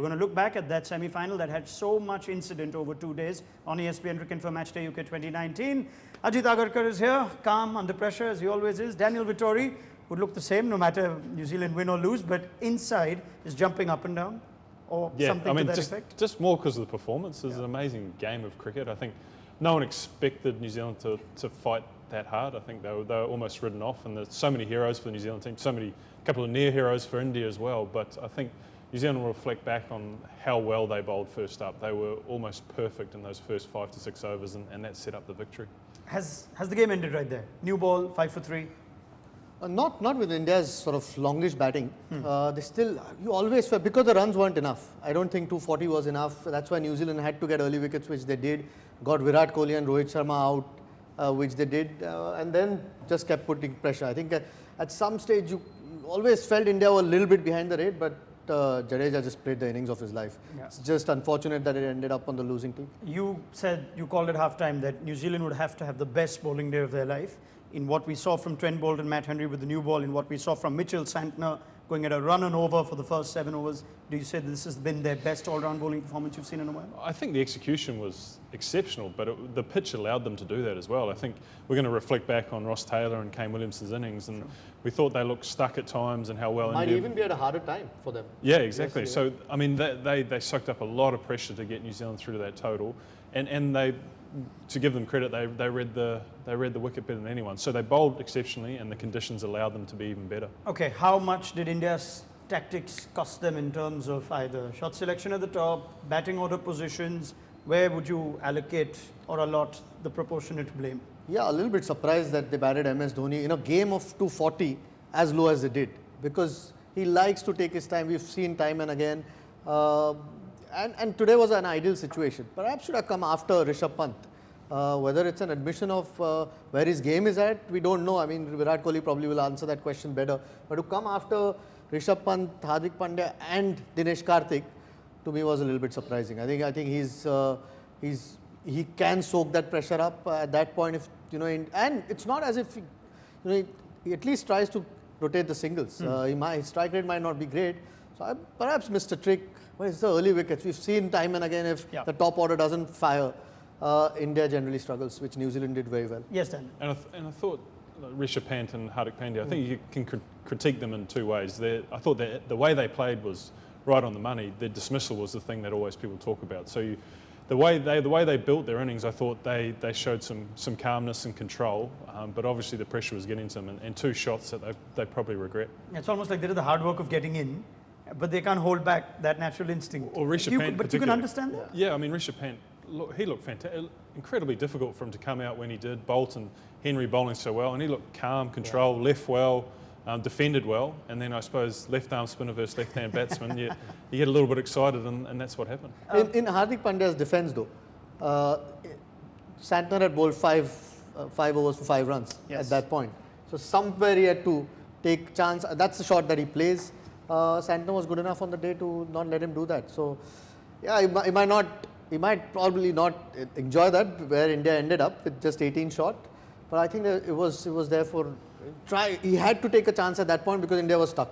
We're going to look back at that semi-final that had so much incident over 2 days on ESPN Cricket for Matchday UK 2019. Ajit Agarkar is here, calm, under pressure as he always is. Daniel Vittori would look the same no matter New Zealand win or lose, but inside is jumping up and down or something to that effect. Just more because of the performance. It was an amazing game of cricket. I think no one expected New Zealand to fight that hard. I think they were almost ridden off, and there's so many heroes for the New Zealand team, couple of near heroes for India as well. But I think New Zealand will reflect back on how well they bowled first up. They were almost perfect in those first 5 to 6 overs, and that set up the victory. Has the game ended right there? New ball, 5 for 3. Not with India's sort of longish batting. They still, you always felt, because the runs weren't enough. I don't think 240 was enough. That's why New Zealand had to get early wickets, which they did. Got Virat Kohli and Rohit Sharma out, which they did, and then just kept putting pressure. I think at some stage you always felt India were a little bit behind the rate, but Jadeja just played the innings of his life. Yeah. It's just unfortunate that it ended up on the losing team. You said, you called it half-time, that New Zealand would have to have the best bowling day of their life. In what we saw from Trent Boult and Matt Henry with the new ball, in what we saw from Mitchell Santner going at a run and over for the first 7 overs, do you say this has been their best all-round bowling performance you've seen in a while? I think the execution was exceptional, but the pitch allowed them to do that as well. I think we're going to reflect back on Ross Taylor and Kane Williamson's innings, and we thought they looked stuck at times and how well might India even be at a harder time for them. Yeah, exactly. Yes, so I mean, they soaked up a lot of pressure to get New Zealand through to that total, and they, to give them credit, they read the wicket better than anyone. So they bowled exceptionally, and the conditions allowed them to be even better. Okay, how much did India's tactics cost them in terms of either shot selection at the top, batting order positions? Where would you allocate or allot the proportionate blame? Yeah, a little bit surprised that they batted MS Dhoni in a game of 240 as low as they did, because he likes to take his time. We've seen time and again. And today was an ideal situation. Perhaps should have come after Rishabh Pant. Whether it's an admission of where his game is at, we don't know. I mean, Virat Kohli probably will answer that question better. But to come after Rishabh Pant, Hardik, Pandya and Dinesh, Karthik, to me was a little bit surprising. I think he can soak that pressure up at that point, if and it's not as if he at least tries to rotate the singles. His strike rate might not be great, so I perhaps missed a trick. Well, it's the early wickets. We've seen time and again, if the top order doesn't fire, India generally struggles, which New Zealand did very well. Yes, Dan. And I thought Rishabh Pant and Hardik Pandya, I think you can critique them in 2 ways. I thought that the way they played was right on the money. Their dismissal was the thing that always people talk about. So the way they built their innings, I thought they showed some calmness and control, but obviously the pressure was getting to them, and 2 shots that they probably regret. It's almost like they did the hard work of getting in, but they can't hold back that natural instinct. Or Rishabh Pant, but you can understand that? Yeah, I mean, Rishabh Pant, he looked fantastic. Incredibly difficult for him to come out when he did. Boult and Henry bowling so well, and he looked calm, controlled, left well, defended well, and then I suppose left arm spinner versus left hand batsman, you get a little bit excited, and that's what happened. In Hardik Pandya's defence though, Santner had bowled 5 overs for 5 runs at that point. So somewhere he had to take chance. That's the shot that he plays. Santner was good enough on the day to not let him do that. So yeah, he might probably not enjoy that, where India ended up with just 18 shot. But I think that it was there for he had to take a chance at that point because India was stuck.